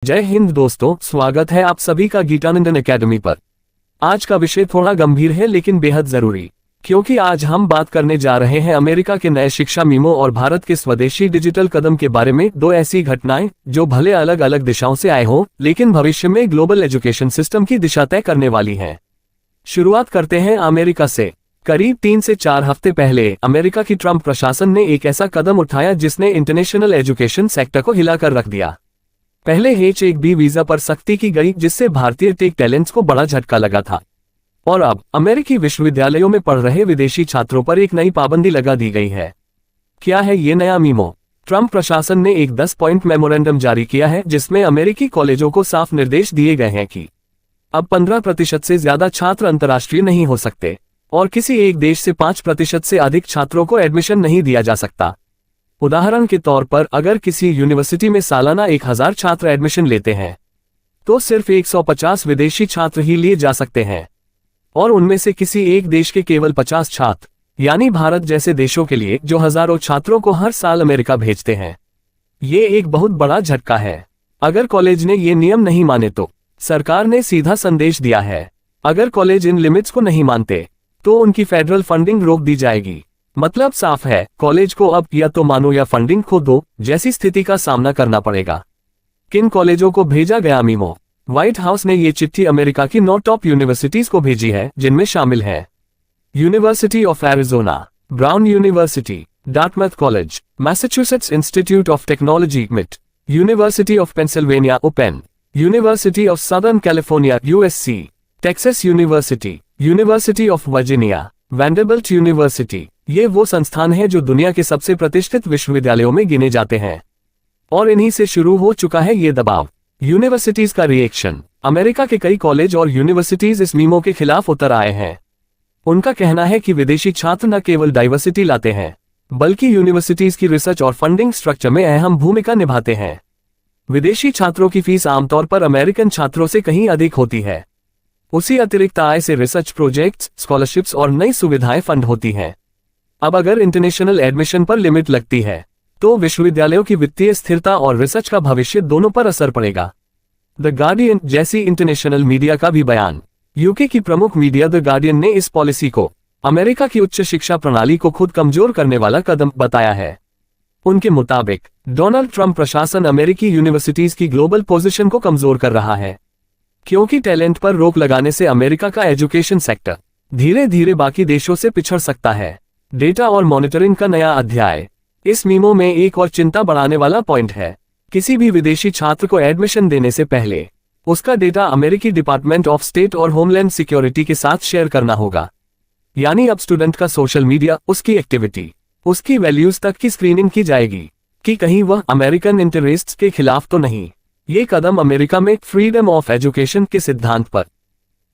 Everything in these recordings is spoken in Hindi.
जय हिंद दोस्तों, स्वागत है आप सभी का गीतानंदन एकेडमी पर। आज का विषय थोड़ा गंभीर है लेकिन बेहद जरूरी, क्योंकि आज हम बात करने जा रहे हैं अमेरिका के नए शिक्षा मीमों और भारत के स्वदेशी डिजिटल कदम के बारे में। दो ऐसी घटनाएं जो भले अलग अलग दिशाओं से आए हों, लेकिन भविष्य में ग्लोबल एजुकेशन सिस्टम की दिशा तय करने वाली हैं। शुरुआत करते हैं अमेरिका से। करीब 3 से 4 हफ्ते पहले अमेरिका की ट्रंप प्रशासन ने एक ऐसा कदम उठाया जिसने इंटरनेशनल एजुकेशन सेक्टर को हिलाकर रख दिया। पहले H-1B वीजा पर सख्ती की गई, जिससे भारतीय टेक टैलेंट्स को बड़ा झटका लगा था। और अब अमेरिकी विश्वविद्यालयों में पढ़ रहे विदेशी छात्रों पर एक नई पाबंदी लगा दी गई है। क्या है ये नया मीमो? ट्रंप प्रशासन ने एक 10 पॉइंट मेमोरेंडम जारी किया है, जिसमें अमेरिकी कॉलेजों को साफ निर्देश दिए गए हैं कि अब 15% से ज्यादा छात्र अंतर्राष्ट्रीय नहीं हो सकते और किसी एक देश से 5% से अधिक छात्रों को एडमिशन नहीं दिया जा सकता। उदाहरण के तौर पर, अगर किसी यूनिवर्सिटी में सालाना 1000 छात्र एडमिशन लेते हैं तो सिर्फ 150 विदेशी छात्र ही लिए जा सकते हैं, और उनमें से किसी एक देश के केवल 50 छात्र, यानी भारत जैसे देशों के लिए जो हजारों छात्रों को हर साल अमेरिका भेजते हैं। ये एक बहुत बड़ा झटका है। अगर कॉलेज ने ये नियम नहीं माने तो सरकार ने सीधा संदेश दिया है, अगर कॉलेज इन लिमिट्स को नहीं मानते तो उनकी फेडरल फंडिंग रोक दी जाएगी। मतलब साफ है, कॉलेज को अब या तो मानो या फंडिंग खो दो जैसी स्थिति का सामना करना पड़ेगा। किन कॉलेजों को भेजा गया मीमो? व्हाइट हाउस ने ये चिट्ठी अमेरिका की 9 टॉप यूनिवर्सिटीज को भेजी है, जिनमें शामिल है university of Arizona, Brown university, Dartmouth college, Massachusetts institute of technology MIT, university of Pennsylvania UPenn, university of southern California USC, Texas university, university of Virginia, Vanderbilt university. ये वो संस्थान हैं जो दुनिया के सबसे प्रतिष्ठित विश्वविद्यालयों में गिने जाते हैं, और इन्हीं से शुरू हो चुका है ये दबाव। यूनिवर्सिटीज का रिएक्शन। अमेरिका के कई कॉलेज और यूनिवर्सिटीज इस मीमो के खिलाफ उतर आए हैं। उनका कहना है कि विदेशी छात्र न केवल डाइवर्सिटी लाते हैं, बल्कि यूनिवर्सिटीज की रिसर्च और फंडिंग स्ट्रक्चर में अहम भूमिका निभाते हैं। विदेशी छात्रों की फीस आमतौर पर अमेरिकन छात्रों से कहीं अधिक होती है। उसी अतिरिक्त आय से रिसर्च प्रोजेक्ट्स, स्कॉलरशिप्स और नई सुविधाएं फंड होती हैं। अब अगर इंटरनेशनल एडमिशन पर लिमिट लगती है तो विश्वविद्यालयों की वित्तीय स्थिरता और रिसर्च का भविष्य दोनों पर असर पड़ेगा। द गार्डियन जैसी इंटरनेशनल मीडिया का भी बयान। यूके की प्रमुख मीडिया द गार्डियन ने इस पॉलिसी को अमेरिका की उच्च शिक्षा प्रणाली को खुद कमजोर करने वाला कदम बताया है। उनके मुताबिक डोनाल्ड ट्रंप प्रशासन अमेरिकी यूनिवर्सिटीज की ग्लोबल पोजीशन को कमजोर कर रहा है, क्योंकि टैलेंट पर रोक लगाने से अमेरिका का एजुकेशन सेक्टर धीरे धीरे बाकी देशों से पिछड़ सकता है। डेटा और मॉनिटरिंग का नया अध्याय। इस मीमो में एक और चिंता बढ़ाने वाला पॉइंट है। किसी भी विदेशी छात्र को एडमिशन देने से पहले उसका डेटा अमेरिकी डिपार्टमेंट ऑफ स्टेट और होमलैंड सिक्योरिटी के साथ शेयर करना होगा। यानी अब स्टूडेंट का सोशल मीडिया, उसकी एक्टिविटी, उसकी वैल्यूज तक की स्क्रीनिंग की जाएगी कि कहीं वह अमेरिकन इंटरेस्ट्स के खिलाफ तो नहीं। ये कदम अमेरिका में फ्रीडम ऑफ एजुकेशन के सिद्धांत पर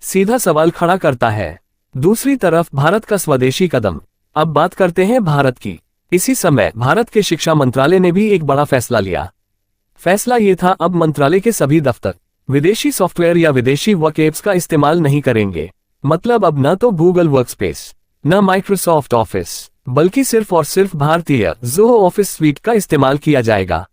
सीधा सवाल खड़ा करता है। दूसरी तरफ भारत का स्वदेशी कदम। अब बात करते हैं भारत की। इसी समय भारत के शिक्षा मंत्रालय ने भी एक बड़ा फैसला लिया। फैसला ये था, अब मंत्रालय के सभी दफ्तर विदेशी सॉफ्टवेयर या विदेशी वर्क एप्स का इस्तेमाल नहीं करेंगे। मतलब अब न तो गूगल वर्कस्पेस, न माइक्रोसॉफ्ट ऑफिस, बल्कि सिर्फ और सिर्फ भारतीय ज़ोहो ऑफिस स्वीट का इस्तेमाल किया जाएगा।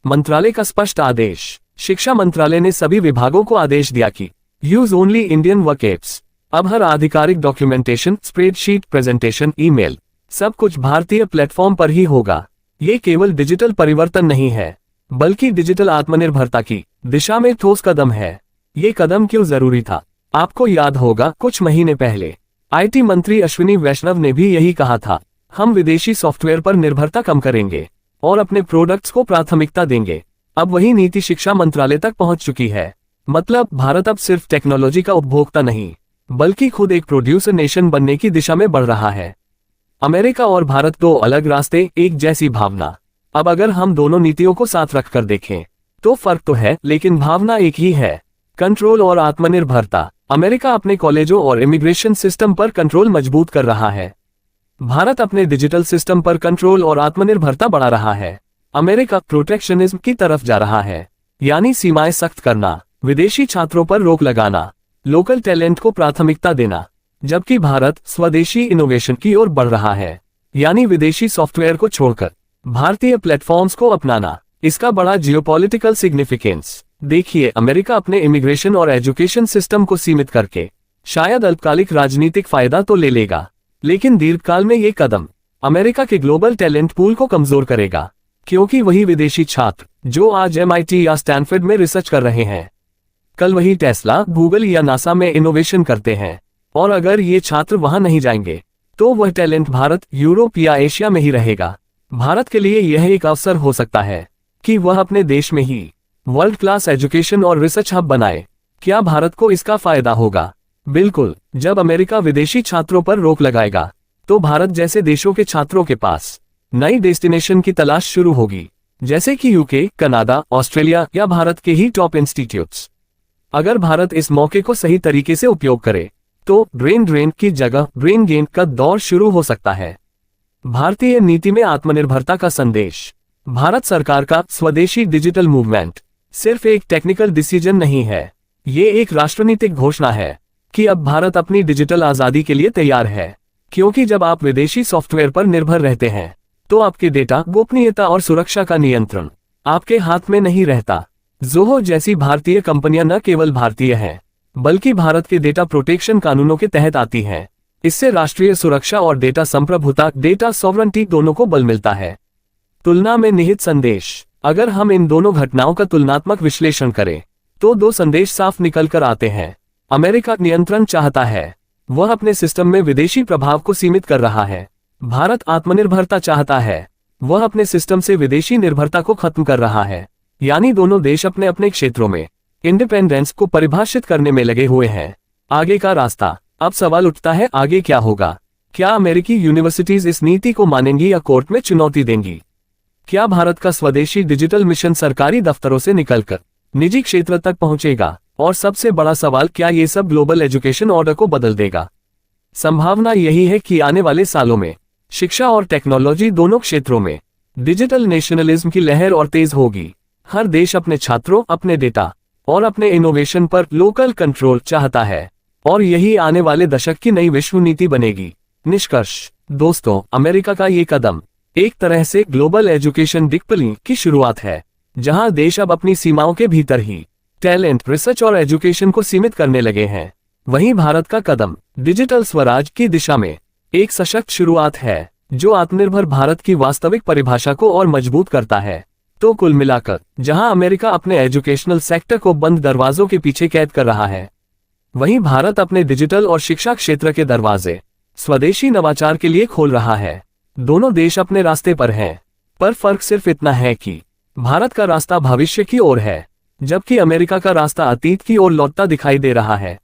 मंत्रालय का स्पष्ट आदेश। शिक्षा मंत्रालय ने सभी विभागों को आदेश दिया कि use only Indian work apps. अब हर आधिकारिक डॉक्यूमेंटेशन, स्प्रेडशीट, प्रेजेंटेशन, ईमेल, सब कुछ भारतीय प्लेटफॉर्म पर ही होगा। ये केवल डिजिटल परिवर्तन नहीं है, बल्कि डिजिटल आत्मनिर्भरता की दिशा में ठोस कदम है। ये कदम क्यों जरूरी था? आपको याद होगा, कुछ महीने पहले IT मंत्री अश्विनी वैष्णव ने भी यही कहा था, हम विदेशी सॉफ्टवेयर पर निर्भरता कम करेंगे और अपने प्रोडक्ट्स को प्राथमिकता देंगे। अब वही नीति शिक्षा मंत्रालय तक पहुंच चुकी है। मतलब भारत अब सिर्फ टेक्नोलॉजी का उपभोक्ता नहीं, बल्कि खुद एक प्रोड्यूसर नेशन बनने की दिशा में बढ़ रहा है। अमेरिका और भारत दो अलग रास्ते, एक जैसी भावना। अब अगर हम दोनों नीतियों को साथ रखकर देखें तो फर्क तो है, लेकिन भावना एक ही है, कंट्रोल और आत्मनिर्भरता। अमेरिका अपने कॉलेजों और इमिग्रेशन सिस्टम पर कंट्रोल मजबूत कर रहा है। भारत अपने डिजिटल सिस्टम पर कंट्रोल और आत्मनिर्भरता बढ़ा रहा है। अमेरिका प्रोटेक्शनिज्म की तरफ जा रहा है, यानी सीमाएं सख्त करना, विदेशी छात्रों पर रोक लगाना, लोकल टैलेंट को प्राथमिकता देना, जबकि भारत स्वदेशी इनोवेशन की ओर बढ़ रहा है, यानी विदेशी सॉफ्टवेयर को छोड़कर भारतीय प्लेटफॉर्म्स को अपनाना। इसका बड़ा जियोपॉलिटिकल सिग्निफिकेंस। देखिए, अमेरिका अपने इमिग्रेशन और एजुकेशन सिस्टम को सीमित करके शायद अल्पकालिक राजनीतिक फायदा तो ले लेगा, लेकिन दीर्घकाल में ये कदम अमेरिका के ग्लोबल टैलेंट पूल को कमजोर करेगा, क्योंकि वही विदेशी छात्र जो आज MIT या स्टैनफोर्ड में रिसर्च कर रहे हैं, कल वही टेस्ला, गूगल या नासा में इनोवेशन करते हैं। और अगर ये छात्र वहां नहीं जाएंगे तो वह टैलेंट भारत, यूरोप या एशिया में ही रहेगा। भारत के लिए यह एक अवसर हो सकता है कि वह अपने देश में ही वर्ल्ड क्लास एजुकेशन और रिसर्च हब बनाए। क्या भारत को इसका फायदा होगा? बिल्कुल। जब अमेरिका विदेशी छात्रों पर रोक लगाएगा तो भारत जैसे देशों के छात्रों के पास नई डेस्टिनेशन की तलाश शुरू होगी, जैसे कि यूके, कनाडा, ऑस्ट्रेलिया या भारत के ही टॉप इंस्टीट्यूट्स। अगर भारत इस मौके को सही तरीके से उपयोग करे तो ब्रेन ड्रेन की जगह ब्रेन गेन का दौर शुरू हो सकता है। भारतीय नीति में आत्मनिर्भरता का संदेश। भारत सरकार का स्वदेशी डिजिटल मूवमेंट सिर्फ एक टेक्निकल डिसीजन नहीं है, ये एक राष्ट्रनीतिक घोषणा है कि अब भारत अपनी डिजिटल आजादी के लिए तैयार है। क्योंकि जब आप विदेशी सॉफ्टवेयर पर निर्भर रहते हैं तो आपके डेटा, गोपनीयता और सुरक्षा का नियंत्रण आपके हाथ में नहीं रहता। ज़ोहो जैसी भारतीय कंपनियां न केवल भारतीय हैं, बल्कि भारत के डेटा प्रोटेक्शन कानूनों के तहत आती हैं। इससे राष्ट्रीय सुरक्षा और डेटा संप्रभुता, डेटा सॉवरेंटी दोनों को बल मिलता है। तुलना में निहित संदेश। अगर हम इन दोनों घटनाओं का तुलनात्मक विश्लेषण करें तो दो संदेश साफ निकल कर आते हैं। अमेरिका नियंत्रण चाहता है, वह अपने सिस्टम में विदेशी प्रभाव को सीमित कर रहा है। भारत आत्मनिर्भरता चाहता है, वह अपने सिस्टम से विदेशी निर्भरता को खत्म कर रहा है। यानी दोनों देश अपने अपने क्षेत्रों में इंडिपेंडेंस को परिभाषित करने में लगे हुए हैं। आगे का रास्ता। अब सवाल उठता है, आगे क्या होगा? क्या अमेरिकी यूनिवर्सिटीज इस नीति को मानेंगी या कोर्ट में चुनौती देंगी? क्या भारत का स्वदेशी डिजिटल मिशन सरकारी दफ्तरों से निकलकर निजी क्षेत्र तक पहुंचेगा? और सबसे बड़ा सवाल, क्या ये सब ग्लोबल एजुकेशन ऑर्डर को बदल देगा? संभावना यही है कि आने वाले सालों में शिक्षा और टेक्नोलॉजी दोनों क्षेत्रों में डिजिटल नेशनलिज्म की लहर और तेज होगी। हर देश अपने छात्रों, अपने डेटा और अपने इनोवेशन पर लोकल कंट्रोल चाहता है, और यही आने वाले दशक की नई विश्व नीति बनेगी। निष्कर्ष। दोस्तों, अमेरिका का ये कदम एक तरह से ग्लोबल एजुकेशन डिकपलिंग की शुरुआत है, जहां देश अब अपनी सीमाओं के भीतर ही टैलेंट, रिसर्च और एजुकेशन को सीमित करने लगे हैं। वहीं भारत का कदम डिजिटल स्वराज की दिशा में एक सशक्त शुरुआत है, जो आत्मनिर्भर भारत की वास्तविक परिभाषा को और मजबूत करता है। तो कुल मिलाकर, जहां अमेरिका अपने एजुकेशनल सेक्टर को बंद दरवाजों के पीछे कैद कर रहा है, वहीं भारत अपने डिजिटल और शिक्षा क्षेत्र के दरवाजे स्वदेशी नवाचार के लिए खोल रहा है। दोनों देश अपने रास्ते पर हैं, पर फर्क सिर्फ इतना है कि भारत का रास्ता भविष्य की ओर है, जबकि अमेरिका का रास्ता अतीत की ओर लौटता दिखाई दे रहा है।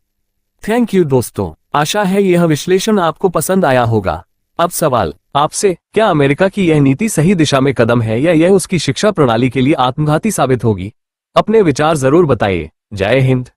थैंक यू दोस्तों, आशा है यह विश्लेषण आपको पसंद आया होगा। अब सवाल आपसे, क्या अमेरिका की यह नीति सही दिशा में कदम है या यह उसकी शिक्षा प्रणाली के लिए आत्मघाती साबित होगी? अपने विचार जरूर बताइए। जय हिंद।